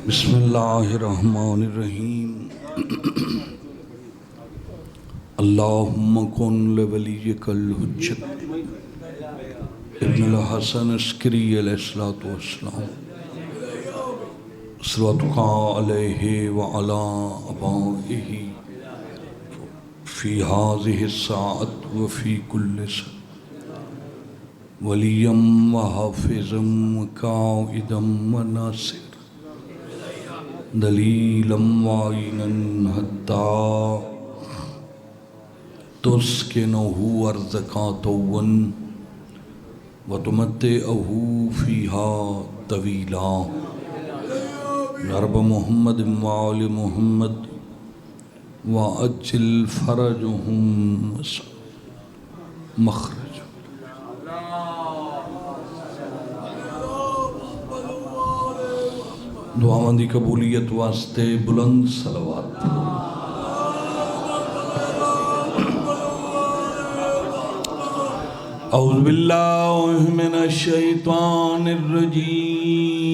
بسم اللہ الرحمن الرحیم اللہم کن لولیک الحجت ابن الحسن عسکری علیہ السلام صلواتک علیہ وعلا آبائہ فی ہذہ الساعۃ وفی کل ساعۃ ولیم وحافظم وقائدم وناصر دلیلم وعینن حتی تسکنہ ارضکا طوّن وتمتعہ فیہا طویلا یا رب محمد وآل محمد وعجل فرجہم مخرج دعاواں دی قبولیت واسطے بلند صلوات اعوذ باللہ من الشیطان الرجیم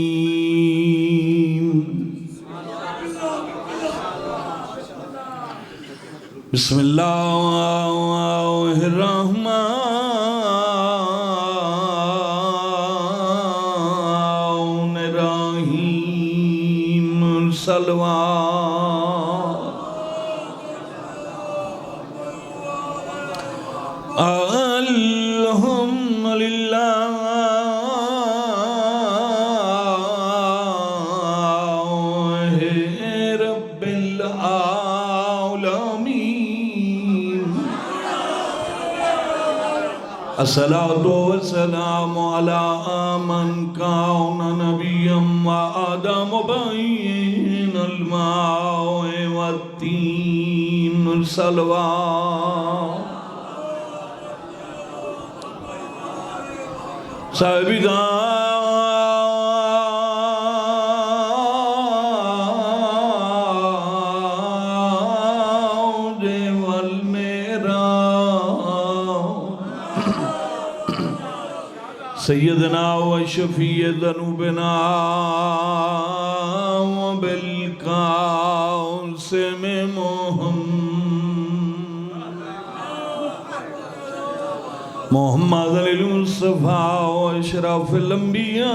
بسم اللہ الرحمن الحمدللہ رب العالمین الصلاۃ والسلام علی من کان نبیا وآدم بین الماء والتین الصلوات صاحبدان سیدنا و شفیع ذنوبنا و بالقاسم محمد المصطفیٰ و اشرف الانبیاء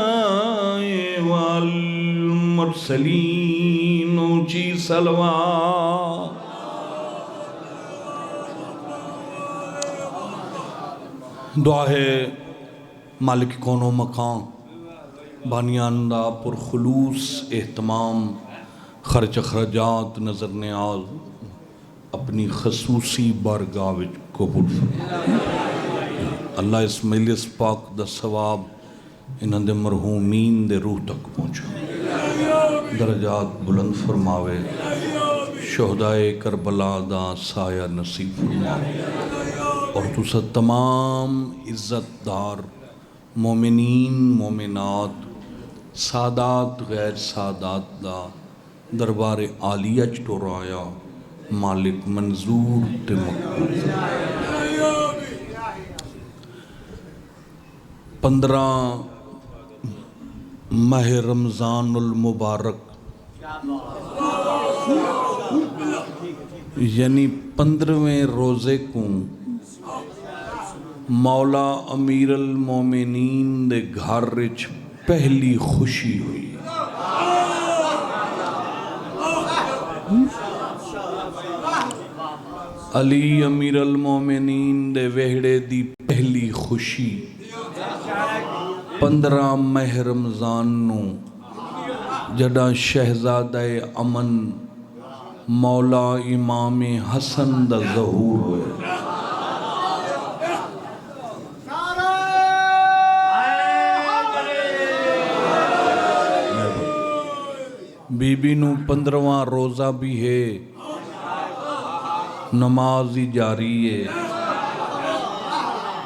والمرسلین اونچی صلوات دعا ہے مالک کون و مکان بانیان دا پرخلوص اہتمام خرچ اخراجات نظر نیاز اپنی خصوصی بارگاہ وچ قبول فرمائے اللہ اس مجلس پاک دا ثواب انہاں دے مرحومین دے روح تک پہنچا درجات بلند فرماوے شہدائے کربلا دا سایہ نصیب فرماوے اور تسا تمام عزت دار مومنین مومنات سادات غیر سادات دا دربار عالیہ چٹورایا مالک منظور تے مقبول 15 ماہ رمضان المبارک یعنی 15ویں روزے کو مولا امیر المومنین دے گھر وچ پہلی خوشی ہوئی علی امیر المومنین دے وہڑے دی پہلی خوشی 15 ماہ رمضان نو جڑا شہزادہ امن مولا امام حسن دا ظہور ہوئے بی بی نو 15واں روزہ بھی ہے نماز ہی جاری ہے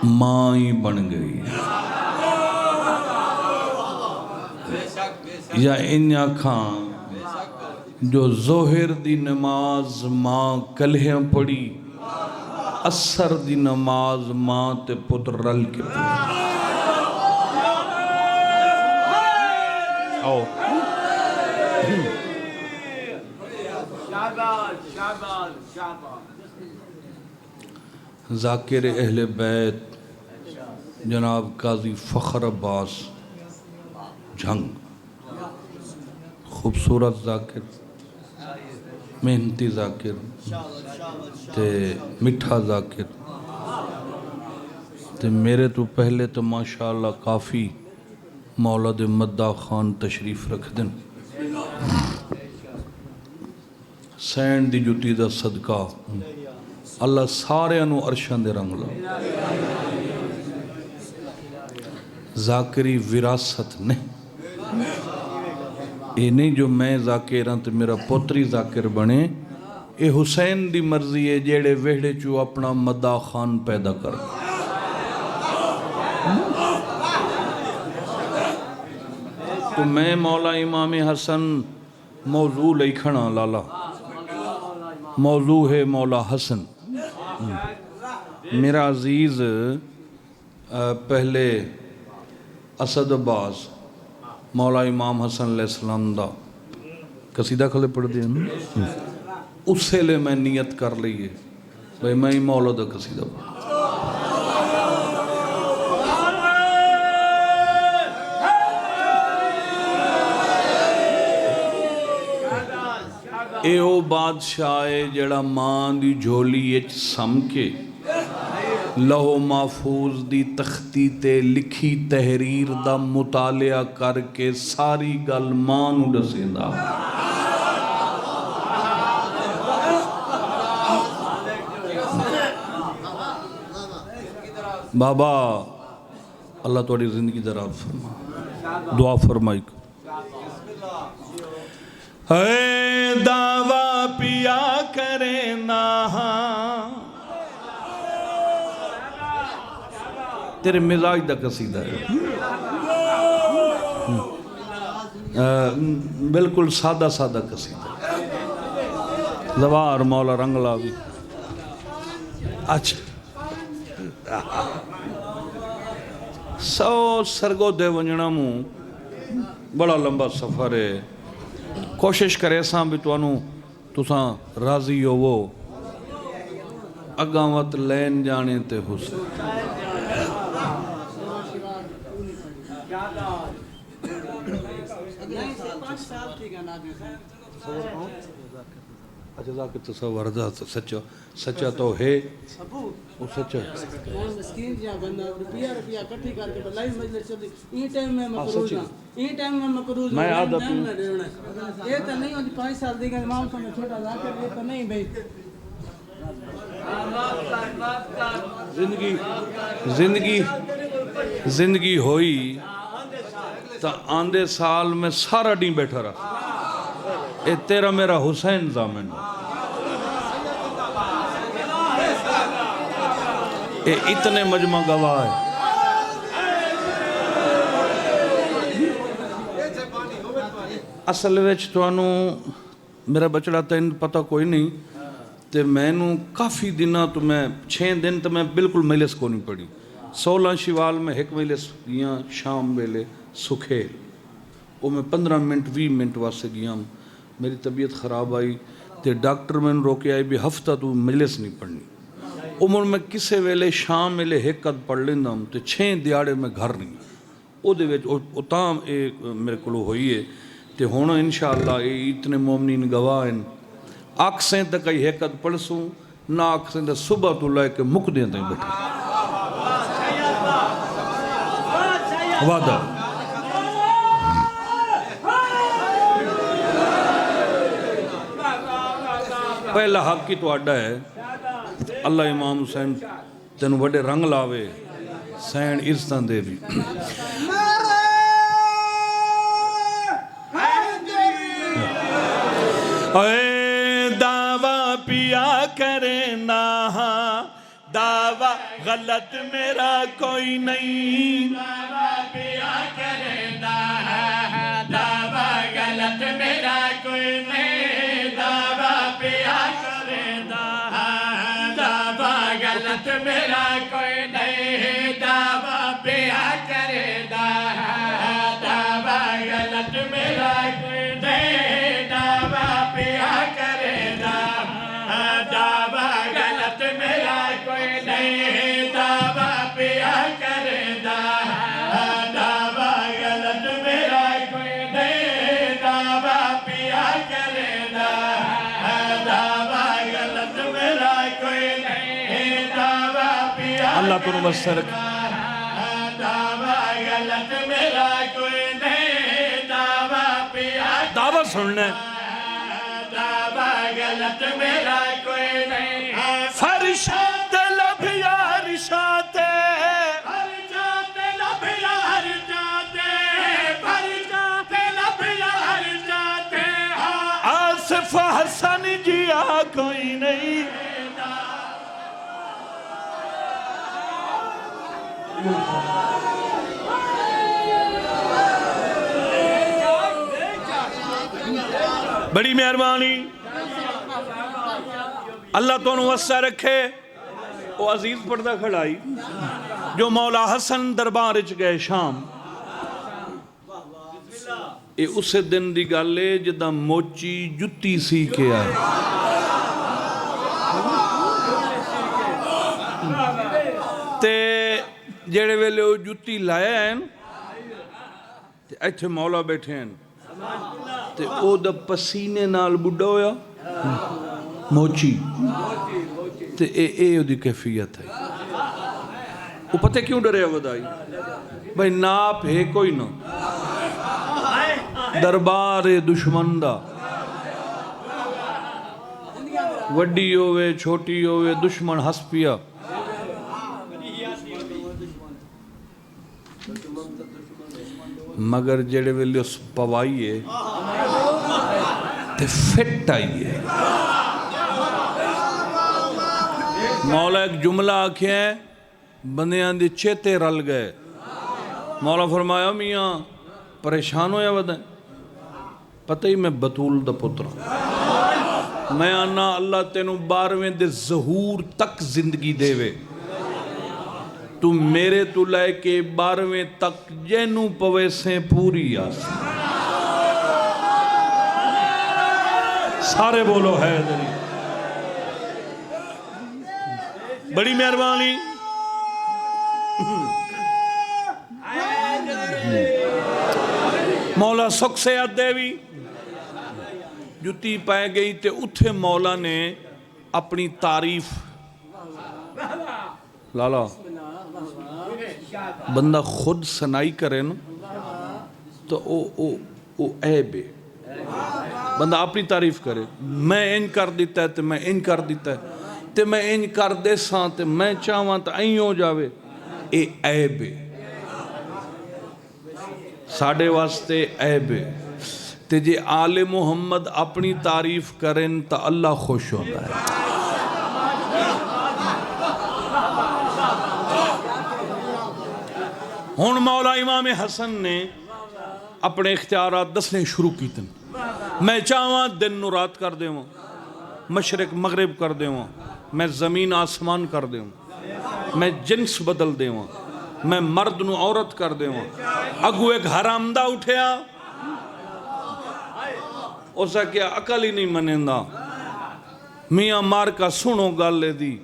ماں ہی بن گئی یا ان آنکھاں جو ظہر دی نماز ماں کلہیاں پڑھی عصر دی نماز ماں تے پتر رل کے پڑھی آؤ ذاکر اہل بیت جناب قاضی فخر عباس جھنگ، خوبصورت ذاکر، محنتی ذاکر تے مٹھا ذاکر تے میرے تو پہلے تو ماشاءاللہ کافی مولا دے مدہ خان تشریف رکھ دن، سین دی جتی دا صدقہ اللہ سارے انو عرشان دے رنگ لا۔ ذاکری وراثت نہیں، یہ نہیں جو میں ذاکر ہاں تو میرا پوتری ذاکر بنے، یہ حسین دی مرضی ہے جیڑے ویڑے چو اپنا مدہ خان پیدا کر۔ تو میں مولا امام حسن موضوع لکھنا لالا، موضوع ہے مولا حسن۔ میرا عزیز پہلے اسد عباس مولا امام حسن علیہ السلام دا قصیدہ کھلے پڑھ دیا نا، اس سے لے میں نیت کر لئیے بھئی میں ہی مولا دا قصیدہ پڑھ۔ اے او بادشاہ جڑا ماں دی جھولی اچ سم کے لہو محفوظ دی تختی تے لکھی تحریر دا مطالعہ کر کے ساری گل ماں نو دسیندا۔ بابا اللہ توڑی زندگی دراب فرما، دعا فرمائی۔ اے دعویٰ پیا کرے نہا، تیرے مزاج دا قصیدہ ہے، بالکل سادہ سادہ قصیدہ، زوار مولا رنگلا بھی اچھا سو سرگو دے ونجنا موں بڑا لمبا سفر ہے، کوشش کرے ساں بھی تساں راضی ہو وہ اگاوت لین جانے تے حسن۔ اچھا ذاکر تصور دا سچا سچا تو ہے وہ سچا مسکین جا بندہ روپیہ کٹھی کر کے بلائی مجلس چلی این ٹائم میں مقروض ہاں، این ٹائم میں مقروض ہاں، میں آدھا یہ تو نہیں ہوتی 5 سال دی گا امام صاحب چھوٹا ذاکر، یہ تو نہیں بھائی زندگی ہوئی تا آندے سال میں سارا ڈیں بیٹھا رہا، اے تیرا میرا حسین زامن، اے اتنے مجمع گواہ ہے۔ اصل وچ توانوں میرا بچڑا تین پتہ کوئی نہیں تے میں نو کافی دنہ تو میں 6 دن تو میں بالکل مجلس کو نہیں پڑھی، 16 شوال میں ایک مجلس گیا شام ویلے سکھے، وہ میں 15 منٹ 20 منٹ واسطے گیا، میری طبیعت خراب آئی تے ڈاکٹر میں روکے آئی بھی ہفتہ تو مجلس نہیں پڑھنی، عمر میں کسے ویلے شام ویلے ایک قد پڑھ لیندہ ہوں تے 6 دیاڑے میں گھر نہیں، او دے ویچ اتام ایک میرے کلو ہوئی ہے تے ہونا انشاءاللہ اتنے مومنین گواہ ہیں، آکسیں تک کئی ایک قد پڑھ سوں نہ آکسیں تک صبح تو لائے کے مک دیں تک بیٹھے وعدہ پہلا حق کی تو اڈا ہے اللہ امام حسین تینوں بڑے رنگ لاوے سین عزتاں دے بھی اے دعویٰ پیا کرے نہ دعویٰ غلط میرا کوئی نہیں، دعویٰ پیا کرے نہ دعویٰ غلط میرا کوئی نہیں، دعویٰ پیا کرے نہ دعویٰ غلط میرا کوئی نہیں، دعویٰ پیا کرے نہ دعویٰ غلط میرا کوئی نہیں۔ اللہ تو وسع رکھے. دعویٰ غلط میرا کوئی نہیں دعویٰ پیا دعوت سننا ہے. دعویٰ غلط میرا کوئی نہیں فرشاد لب یار شاتے ہر جاتے لب ہر جاتے ہر جاتے لب ہر جاتے آصف حسن جیا کوئی نہیں. بڑی مہربانی اللہ تو وسع رکھے. وہ عزیز پردہ کھڑائی جو مولا حسن دربار وچ گئے شام. یہ اسے دن دی گل ہے جدا موچی جتی سی کے آئے. تے جڑے ویلے وہ جتی لائے ہیں تے ایتھے مولا بیٹھے ہیں تے او دا پسینے نال بڑھا ہویا موچی تے اے دی کیفیت ہے. وہ پتہ کیوں ڈرے ودائی بھائی ناپ ہے کوئی نہ دربار دشمن دا وڈی ہوئے چھوٹی ہوئے دشمن ہس پیا. مگر جڑے ویلے اس پوائیے تے فٹ آئیے. مولا ایک جملہ آکھے ہیں بندیاں دی چیتے رل گئے. مولا فرمایا میاں پریشان ہویا ودائیں پتہ ہی میں بطول دا پترا میں آنا اللہ تینوں 12ویں دے ظہور تک زندگی دے وے تو میرے تو لائے کے 12ویں تک جینوں پوے سے پوری آس. سارے بولو حیدری. بڑی مہربانی مولا سکھ سے دیوی جتی پائے گئی تے اتھے مولا نے اپنی تعریف لالا بندہ خود سنائی کرے نا تو او عیب ہے. بندہ اپنی تعریف کرے میں ان کر دیتا ہے تے میں ان کر دیتا ہے تے میں ان کر دے ساں تے میں چاہواں تے این ہو جاوے اے عیب ہے. ساڑھے واسطے عیب ہے. تے جے آل محمد اپنی تعریف کریں تا اللہ خوش ہوتا ہے. ہون مولا امام حسن نے اپنے اختیارات دسنے شروع کی تن. میں چاہواں دن نو رات کر دے ہوں مشرق مغرب کر دے ہوں میں زمین آسمان کر دے ہوں میں جنس بدل دے ہوں میں مرد نو عورت کر دے ہوں. اگو ایک حرامدہ اٹھیا اسا کیا عقل ہی نہیں منندہ میاں مار کا سنو گل لے دی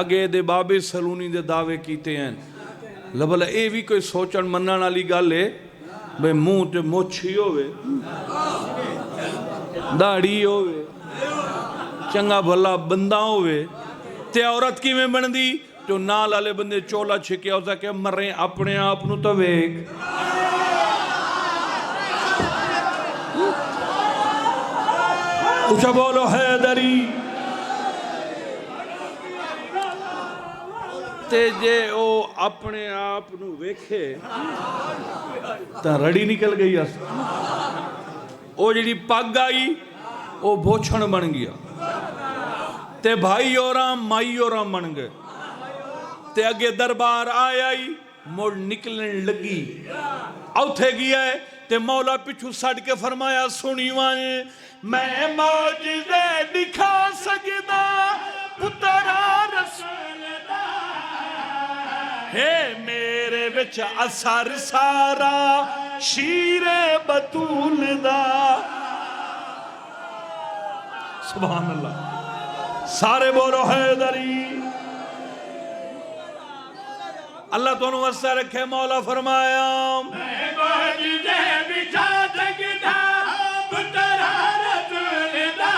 اگے دے بابے سلونی دے دعوے کیتے ہیں لبلا اے بھی کوئی سوچن منن والی گل ہے بے منہ تے موچھی ہوئے داڑھی ہوئے چنگا بھلا بندہ ہوئے تے عورت کی میں بن دی جو نال والے بندے چولا چھکیا اسا کہ مریں اپنے آپ نو تو ویک. اچھا بولو حیدری. تے جے او اپنے آپ نو ویکھے تا رڑی نکل گئی اس او جڑی پگ آئی او بھوچھن بن گیا تے بھائی اوراں مائی اوراں بن گئے تے اگے دربار آئی مڑ نکلن لگی اوتھے گیا ہے تے مولا پچھو سڑ کے فرمایا سنی وائیں میں معجزے دکھا سکدا پترا رسول دا ہے میرے وچ اثر سارا شیر بطول دا. سبحان اللہ. سارے بولو حیدری. اللہ تو وسع رکھے. مولا فرمایا میں معجزے دکھا سکدا پترا رسول دا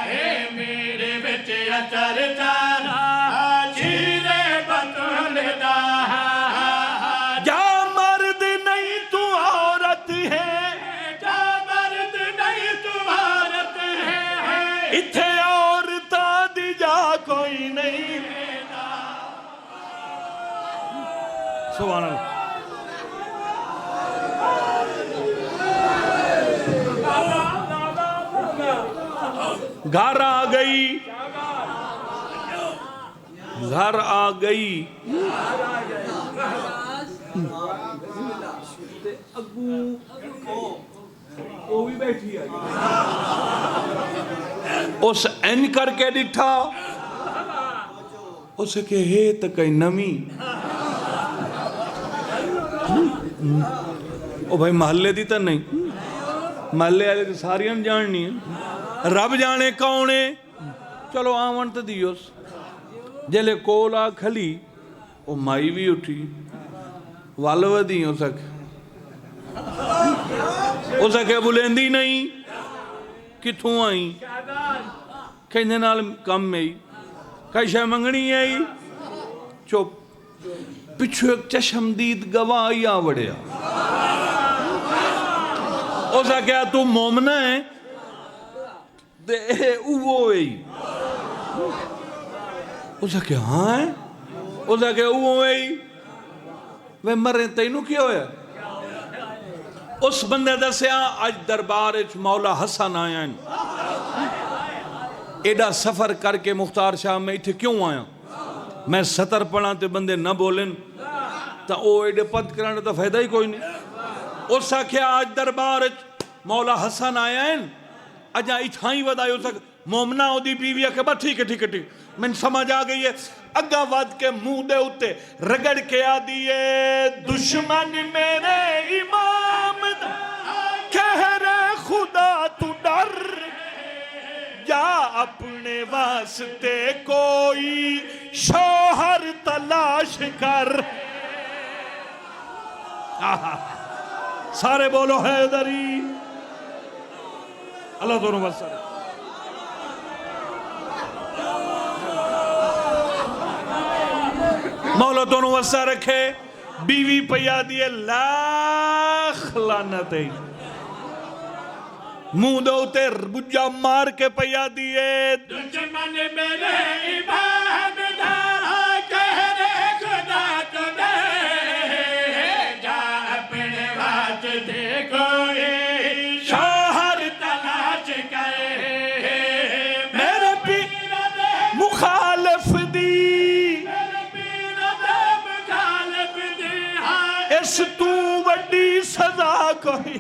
ہے میرے وچ اثر سارا شیر سبحان اللہ. گھر آ گئی، گھر آ گئی. اس این کر کے ڈٹھا، اسے کہ ہے تو کئی نمی. او بھائی محلے دی تو نہیں، محلے والے تو ساریاں جاننی ہے، رب جانے کونے. چلو آون تو دیوس. جلے کول آ کھلی او مائی بھی اٹھی، والو دی ہو سکے بلیندی نہیں کتھوں آئی، کہنے نال کم میں کئی شے منگنی آئی. چپ. پچھو ایک چشمدید گواہ آ وڑیا. اسا کہا تو مومنہ ہے دے اوہ ہوئی. اسا کہا ہاں ہے. اسا کہا اوہ ہوئی. وہ مرے تینوں کیا ہویا؟ اس بندے دسیا اج دربار اچ مولا حسن آیا ہیں. ایڈا سفر کر کے مختار شاہ میں اتھے کیوں آیا؟ میں ستر پڑھا تے بندے نہ بولن تا او ایڈے پد کرانے تا فائدہ ہی کوئی نہیں. اس کیا آج دربار اچ مولا حسن آیا ہیں اجا اتھائیں ودائی ہو سک مومنہ ہو دی بیویا کے بعد ٹھیک ہے ٹھیک ہے ٹھیک. میں سمجھ آ گئی ہے. اگا ود کے منہ دے اتے رگڑ کے آ دیئے دشمن میرے امام دا کہہ رہے خدا تو ڈر یا اپنے واسطے کوئی شوہر تلاش کر. سارے بولو حیدری. اللہ دونوں وسلم. مولا دونوں وسہ رکھے. بیوی پیا دیئے لاکھ لعنت ہے. منہ دوتے بجا مار کے پیا دیئے دشمن میرے امام دارا کہہ رہے خدا تو دے جا اپنے واسطے کوئی شوہر تلاش کرے. میرے پیر مخالف دی اس تو وڈی سزا کوئی.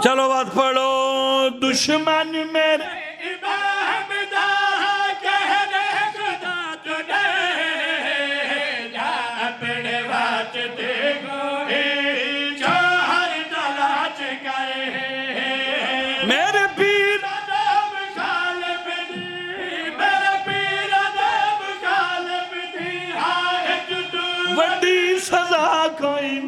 چلو بات پڑھو. دشمن میرے امام دارا کہہ رہے خدا تو دے جا اپنے واسطے کوئی شوہر تلاش کرے. میرے پیر مخالف دی میرے پیر مخالف دی ہائے تو وڈی سزا کوئی.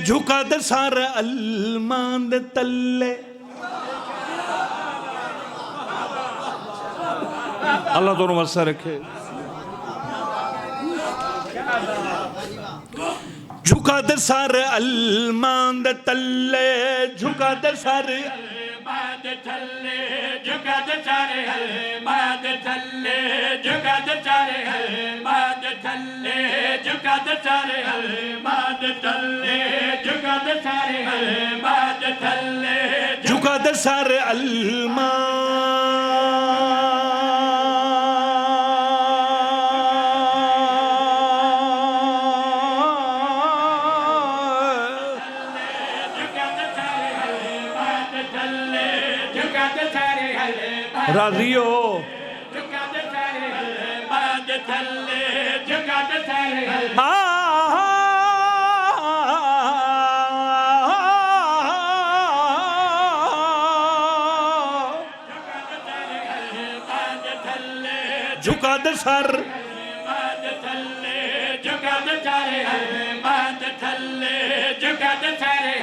جھکا دے سار المان دے تلے. اللہ دونوں وسہ رکھے. جھکا دے سار المان دے تلے. جھکا دے سار ماد چلے جھکا دے چارے ہل ماد چلے جھکا دے چارے ہل ماد چلے جھکا دے چارے ہل ماد چلے جھکا دے چارے ہل ماد چلے جھکا دے سار المان راضی ہو. جھکا دے سر مد تھلے جگت چارے مد تھلے جگت چارے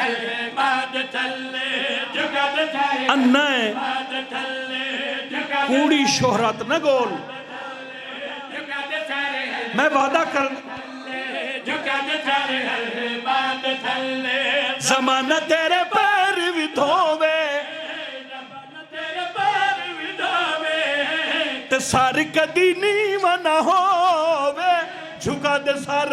مد تھلے جگت چارے انا مد تھلے جگت کوڑی شہرت نہ گول چارے میں وعدہ کر جگت چارے مد تھلے زمانہ تیرے پیر بھی دھووے تیرے پیر وداوے تے سار کدی نیو نہ ہووے جھکا دے سار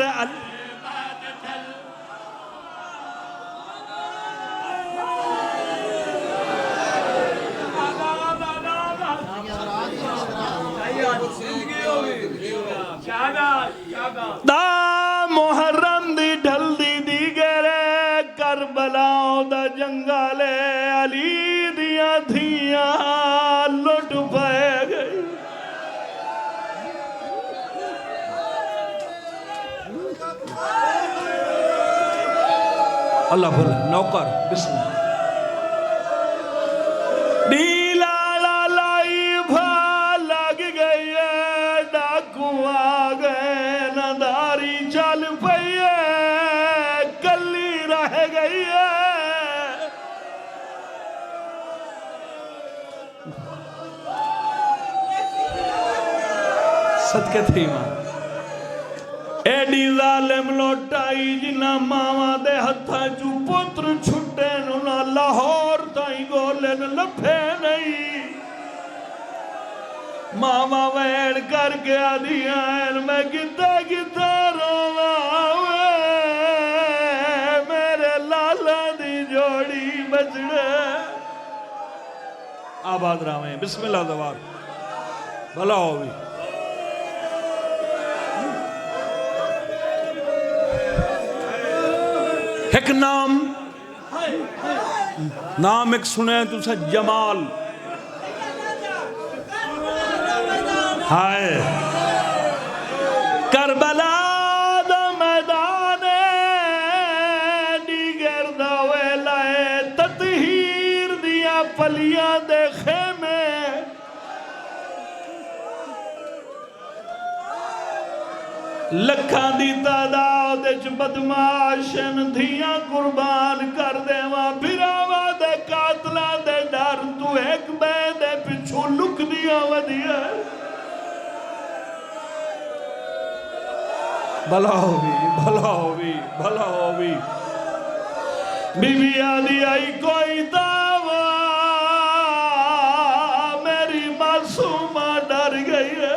دا محرم دی ڈھل دی دیگرے کربلا دا جنگالے علی دیاں دھیاں لٹ پائے گئی اللہ بھلا نوکر بسم اللہ ڈیلالا لائی بھا لگ گئی ہے ڈاکو آگئے نداری چل پئی ہے کلی رہ گئی ہے صدقے تھی ماں ایڈی ظالم لوٹائی جنہ ماما دے ہتھا جو پتر چھٹے نونا لاہور تائیں گولے نو لپھے نہیں ماما ویڑ کر کے آدھی آئین میں گتا گتا رونا ہوئے میرے لالا دی جوڑی بچڑے آباد راویں بسم اللہ دوار بھلا ہوئی ایک نام ایک سنے تو سا جمال ہائے کربلا دا میدان دیگر دا ویلائے تطہیر دیا پلیاں دے خیمے لکھاں دی تعداد اچ بدماشن دھیاں قربان کر دے وہاں بھراوا دے قاتلہ دے ڈر تو ایک بے دے پچھو لک دیا ودیا بھلا ہوئی بھلا ہوئی بھلا ہوئی بی بی آدھی آئی کوئی دعویٰ میری معصومہ ڈر گئی ہے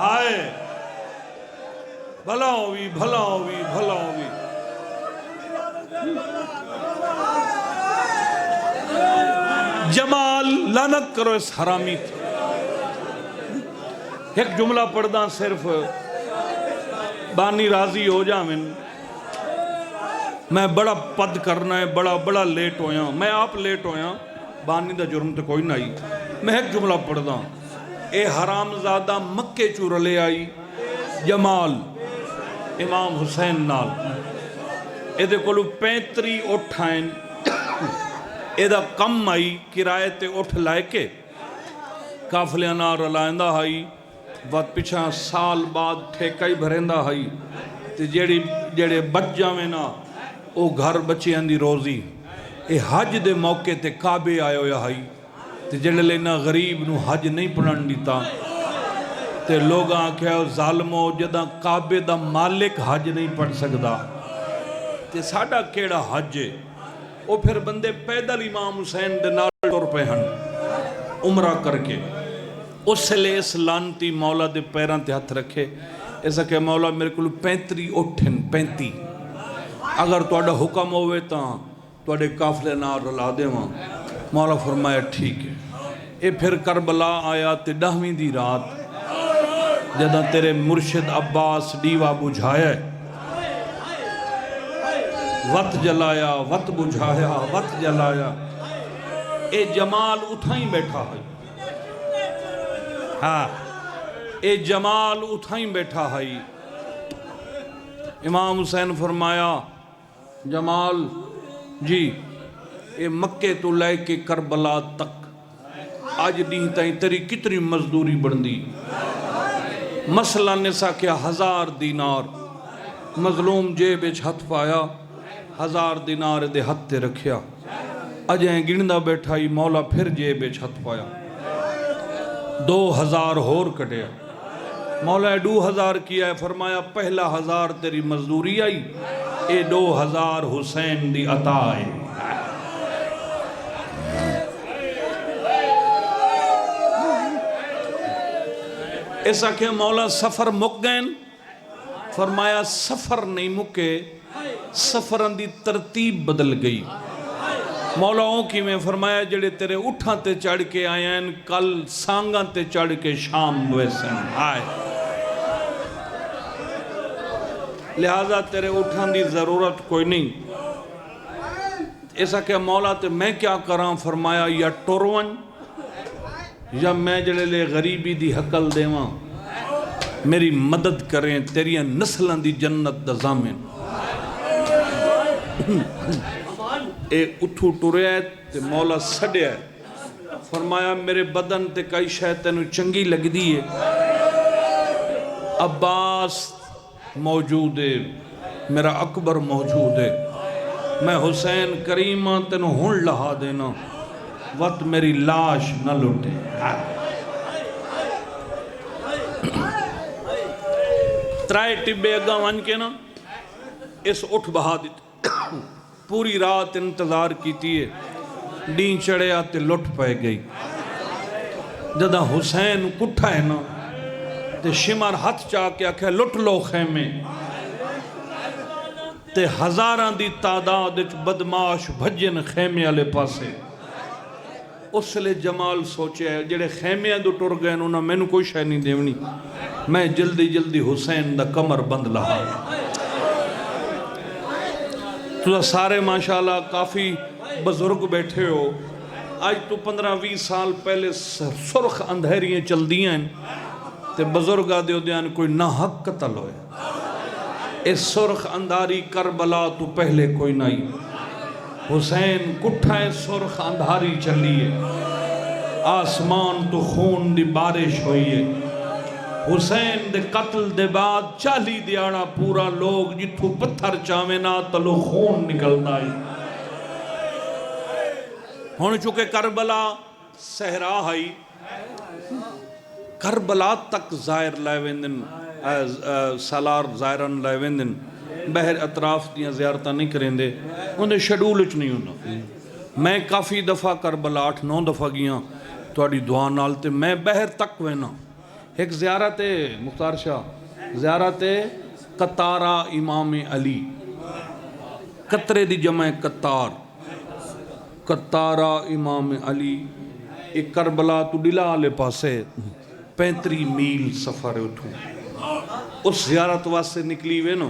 آئے بھلا ہوئی بھلا ہوئی بھلا ہوئی جمال لعنت کرو اس حرامی تھے ایک جملہ پڑھدا صرف بانی راضی ہو جاویں میں بڑا پد کرنا ہے بڑا لیٹ ہویا میں آپ لیٹ ہویا بانی دا جرم تے کوئی نہیں میں ایک جملہ پڑھدا اے حرام زادہ مکے چور لے آئی جمال امام حسین نال اے دے کولو 35 اٹھائیں اے دا کم آئی کرائے تے اٹھ لائے کے کافلیاں نار رلائندہ آئی وقت پچھا سال بعد ٹھیکائی بھریندہ آئی تے جیڑے بچ جاویں نا او گھر بچے اندی روزی اے حج دے موقع تے کعبے آئے ہویا آئی تے جڑے لینا غریب نو حج نہیں پڑھن دیتا تے لوگ آنکھے ظالمو جدہ کعبے دا مالک حج نہیں پڑھ سکدا تے ساڑھا کیڑا حج ہے او پھر بندے پیدل امام حسین دے نال ٹر پہ ہن عمرہ کر کے اس لئے اس لانتی مولا دے پیران تے ہاتھ رکھے ایسا کہ مولا میرے کلو 35 اٹھن 35 اگر توڑا حکم ہوئے تا توڑے کافلے نار رلا دے وہاں مولا فرمایا ٹھیک ہے اے پھر کربلا آیا تے 10ویں دی رات جدہ تیرے مرشد عباس ڈیوہ بجھایا ہے وقت جلایا وقت بجھایا وقت جلایا اے جمال اتھائیں بیٹھا ہے ہاں اے جمال اتھائیں بیٹھا ہے امام حسین فرمایا جمال جی اے مکے تو لے کے کربلا تک آج نہیں تائیں تیری کتنی مزدوری بڑھن دی مسئلہ نسا کیا 1000 دینار مظلوم جیب وچ ہتھ پایا 1000 دینار دے ہتھ تے رکھیا اجیں گندا بیٹھا ہی مولا پھر جیب وچ ہتھ پایا 2000 ہور کٹیا مولا 2000 کیا ہے فرمایا پہلا 1000 تیری مزدوری آئی اے 2000 حسین دی عطا ہے ایسا کہ مولا سفر مک گئن فرمایا سفر نہیں مکے سفرن دی ترتیب بدل گئی مولاؤں کی میں فرمایا جڑے تیرے اٹھاں تے چڑھ کے آئین کل سانگاں تے چڑھ کے شام ویسن آئے لہذا تیرے اٹھاں دی ضرورت کوئی نہیں ایسا کہ مولا تے میں کیا کراں فرمایا یا ٹورون یا میں جڑے لے غریبی دی حقل دیواں میری مدد کریں تیریاں نسلان دی جنت دا ضامن اے اتھو ٹورے ہے تے مولا سڑے ہے فرمایا میرے بدن تے کئی شیطانو چنگی لگ دیئے عباس موجود ہے میرا اکبر موجود ہے میں حسین کریمہ تینو ہن لہا دینا وقت میری لاش نہ لوٹے ترائے ٹبے اگاں ون کے نا اس اٹھ بہا دیتے پوری رات انتظار کیتی ہے ڈین چڑھے آتے لٹ پہ گئی جدہ حسین کٹھا ہے نا تے شمار ہاتھ چاہ کے آکھے لٹ لو خیمے تے ہزاراں دی تعداد بدماش بھجن خیمے والے پاسے اس لئے جمال سوچے ہے جڑے خیمے دو ٹر گئے انہوں نے میں نے کوئی شے نہیں دیونی میں جلدی جلدی حسین دا کمر بند لہا تو سارے ماشاءاللہ کافی بزرگ بیٹھے ہو آج تو 15-20 سال پہلے سرخ اندھیریاں چل دیاں ہیں تے بزرگا دیو دیان کوئی نہ حق قتل ہوئے اس سرخ اندھاری کربلا تو پہلے کوئی نہیں حسین کٹھائے سرخ اندھاری چلیے آسمان تو خون دی بارش ہوئیے حسین دے قتل دے بعد 40 دیانا پورا لوگ جتھو پتھر چاوینا تلو خون نکلتا ہے ہونے چکے کربلا صحرا ہائی کربلا تک زائر لائے ویندن سالار زائران لائے ویندن بہر اطراف دیاں زیارتہ نہیں کریں دے انہیں شیڈول اچ نہیں ہونا میں کافی دفعہ کربلا 8-9 دفعہ گیاں توڑی دعا نالتے میں بہر تک وینا ایک زیارت مختار شاہ زیارت قطارہ امام علی قطرے دی جمع قطار قطارہ امام علی ایک کربلا تو ڈلا لے پاسے 35 میل سفر اٹھوں اس زیارت واسے نکلی ہوئے نا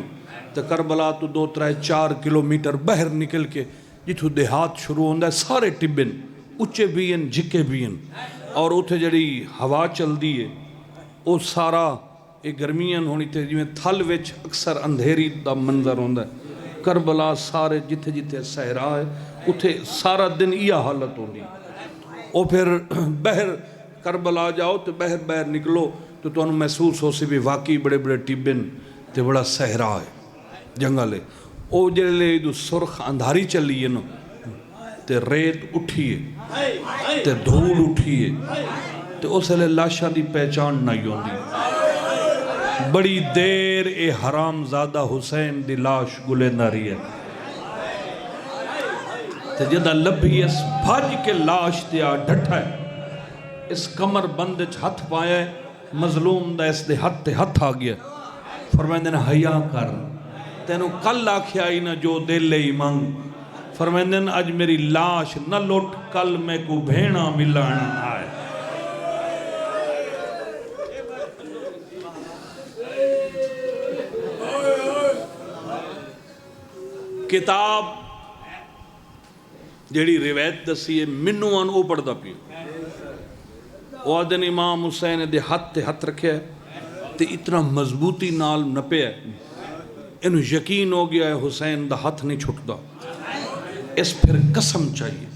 تو کربلا تو 2-3-4 کلومیٹر بہر نکل کے جتھو دیہات شروع ہوندہ ہے سارے ٹبن اچھے بھی ہیں جھکے بھی ہیں اور اتھے جڑی ہوا چل دی ہے وہ سارا ایک گرمیاں ہونی تھے جی میں تھل وچ اکثر اندھیری دا منظر ہوندہ ہے کربلا سارے جتھے جتھے صحرا ہے اتھے سارا دن یہ حالت ہوندی اور پھر بہر کربلا جاؤ تو بہر نکلو تو انہوں محسوس ہو سی بھی واقعی بڑے بڑے ٹبن تے بڑا صحرا ہے جنگل ہے او جڑے لے دو سرخ اندھاری چلی ہے نا تے ریت اٹھیے تے دھول اٹھیے تے اس لئے لاشا دی پہچان نہیں ہوندی بڑی دیر اے حرام زادہ حسین دی لاش گلے ناری ہے تے جدہ لبھی اس بھاج کے لاش دیا ڈھٹا ہے اس کمر بند ہتھ پایا ہے مظلوم دا اس دے ہتھ آ گیا فرمائندے نے حیا کر تینو کل آکھیا ہی نہ جو دل لے مانگ فرمائندے نے اج میری لاش نہ لوٹ کل میں کو بھینا ملانا آئے کتاب جڑی روایت دسی ہے منوان او پڑھدا پیو او آدن امام حسین دے ہتھ رکھے ہے تے اتنا مضبوطی نال نپے ہے انہوں یقین ہو گیا ہے حسین دا ہاتھ نہیں چھٹدا اس پھر قسم چاہیے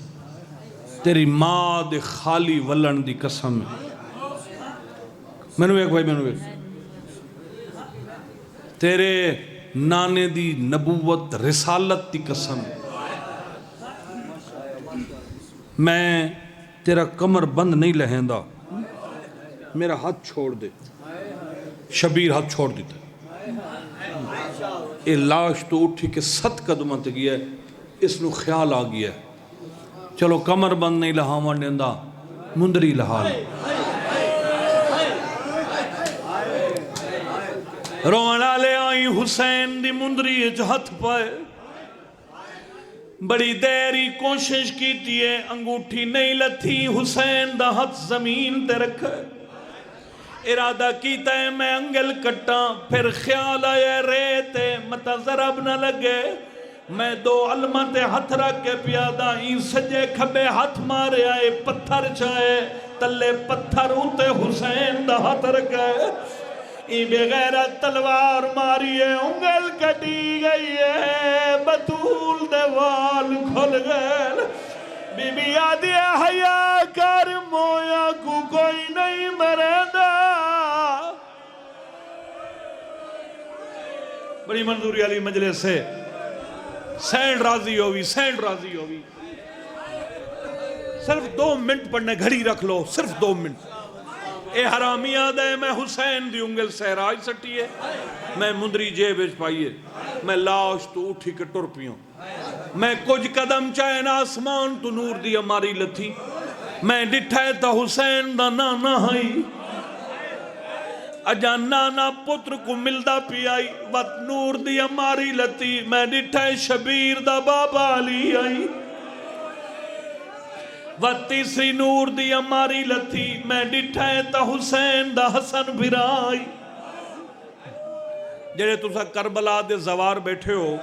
تیری ماں دے خالی ولن دی قسم ہے میں نے ایک بھائی تیرے نانے دی نبوت رسالت دی قسم میں تیرا کمر بند نہیں لہندا، میرا ہاتھ چھوڑ دے۔ شبیر ہاتھ چھوڑ دیتا، یہ لاش تو اٹھی کے 7 قدمہ تے گیا ہے، اس نو خیال آ گیا ہے چلو کمر بند نہیں لہاواں دیندا، مندری لہا لے۔ رونا لے آئی حسین دی مندری اچ ہتھ پائے، بڑی دیری کوشش کیتی ہے، انگوٹھی نہیں لتھی، حسین دا ہاتھ زمین تے رکھا ہے، ارادہ کیتا ہے میں انگل کٹاں، پھر خیال آیا ریتے متا ضرب نہ لگے، میں 2 علمہ تے ہاتھ رکھ کے پیادہ ہی سجے کھبے ہاتھ مارے آئے، پتھر چاہے تلے پتھر ہوتے حسین دا ہاتھ رکھے، ای بغیرت تلوار ماری ہے، انگل کٹی گئی ہے، بطول دے وال کھل گئے، بی بی آدھی حیا کر مویا کو کوئی نہیں مرندہ۔ بڑی منظوری علی مجلس سے سینڈ راضی ہوئی، سینڈ راضی ہوئی، صرف 2 منٹ پڑھنے، گھڑی رکھ لو، صرف 2 منٹ۔ اے حرامی آدھے میں حسین دی انگل سہراج سٹی ہے، میں مندری جیب اچ پائیے، میں لاش تو اٹھی کے ٹر پیوں، میں کچھ قدم چاہے نا آسمان تو نور دی ہماری لتھی، میں ڈٹھائے تا حسین دا نانا ہائی، اجا نانا پتر کو ملدا پی آئی، وقت نور دی ہماری لتی، میں ڈٹھائے شبیر دا بابا علی آئی، وقت تیسری نور دی ہماری لتی، میں ڈٹھائے تا حسین دا حسن بھرائی۔ جڑے تسا کربلا دے زوار بیٹھے ہو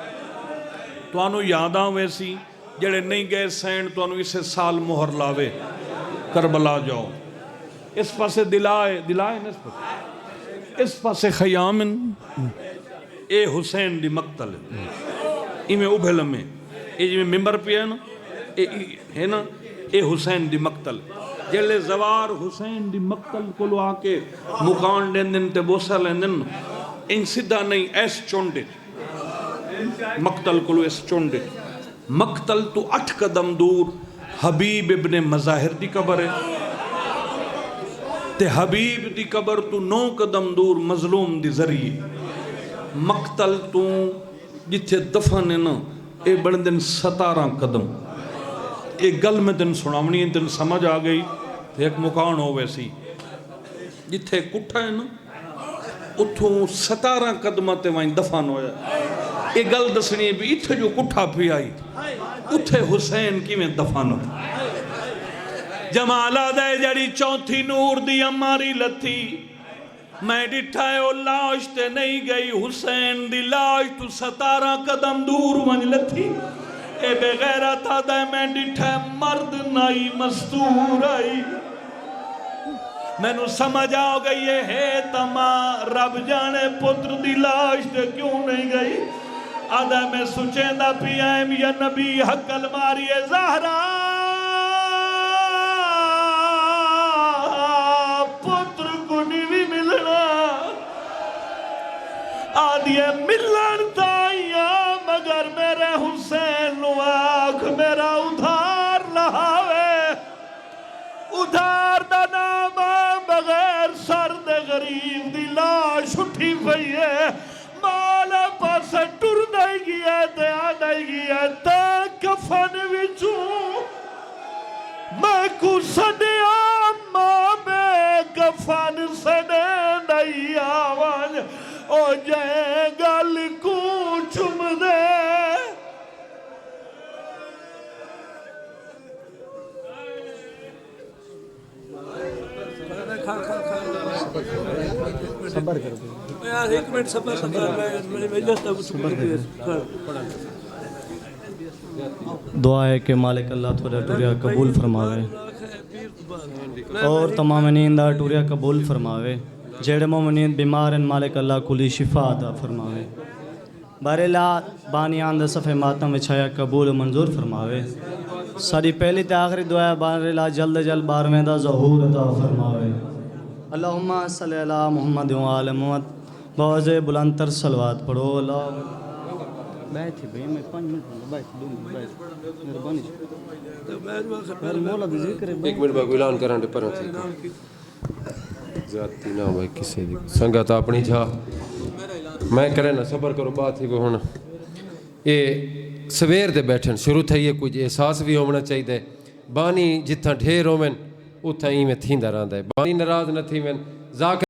تو آنو یاداں ویسی، جڑے نہیں گئے سینڈ تو آنو اسے سال مہر لاوے، کربلا جاؤ، اس پاسے دلائے نا اس پاسے، اس پاسے خیامن، اے حسین دی مقتل ہے، میں ابھے لمحے، اے جی میں ممبر پہ ہے نا، اے حسین دی مقتل، جلے زوار حسین دی مقتل کو لو آکے مکان دین دن تے بوسا لین دن، ان سدھا نہیں ایس چونڈے، مقتل کو لو ایس چونڈے، مقتل تو 8 قدم دور حبیب ابن مظاہر دی قبر ہے، تے حبیب دی قبر تو 9 قدم دور مظلوم دی ذریعے، مقتل تو جتھے دفن ہے نا اے بڑھ دن 17 قدم، ایک گل میں دن سنامنی دن سمجھ آ گئی، ایک مکان ہو ویسی جتھے کٹھا ہے نا اتھوں 17 قدمہ تے وائن دفن ہویا، ایک گل دسنی ہے بھی اتھے جو کٹھا پی آئی اتھے حسین کی میں دفن ہو، جمالہ دے جڑی 4تھی نور دی ہماری لتھی، میں ڈٹھائے او لاش تے نہیں گئی، حسین دی لاش تو 17 قدم دور ون لتھی، اے بے غیرت آدھے میں ڈٹھے مرد نائی مستور آئی، میں نو سمجھ آ گئی ہے تما رب جانے پتر دی لاش دے کیوں نہیں گئی، آدھے میں سچیں دا پی ایم یا نبی حق الماری زہرا، پتر کو نہیں ملنا، آدھے ملن تائیاں مگر میرے حسین نو آنکھ میرا ادھار لہاوے، ادھار دا نام بغیر سرد غریب دی لاش اٹھی پئی ہے، مالا پاسے ٹر دائی گیا تے آ دائی گیا تے کفن وچوں میں کو سڈیا ماں میں کفن سڈے نہیں آوان، او جائے گل کو چم دے، صبر کر دو ایک منٹ صبر دعا ہے کہ مالک اللہ تھوڑا ٹوریا قبول فرماوے اور تمام مومنین دا ٹوریا قبول فرماوے، جڑے مومنین بیمار ہیں مالک اللہ کلی شفا عطا فرماوے، بارلا بانیان دا صفحہ ماتم وچھایا قبول و منظور فرماوے، ساری پہلی تے آخری دعا ہے بارلا جلد جلد 12ویں دا ظہور عطا فرماوے، اللہم صلی علی محمد و آل محمد بہت بلند تر صلوات پڑھو اللہ بیٹھ بھائی میں 5 منٹ بیٹھ 2 منٹ بیٹھ مہربانی میرے مولا دی ذکر ہے 1 منٹ بعد اعلان کران دے پروں تھی زیادتی نہ ہوئے کسی دی سنگت اپنی جا میں کرے نا صبر کرو بات ہی کو ہن اے سویر دے بیٹھن شروع تھئی ہے کچھ احساس بھی ہونا چاہیے بانی جتھاں ڈھیر ہوون اتھاں ایویں تھیندا رہندا ہے بانی ناراض نہ تھیون ذاکر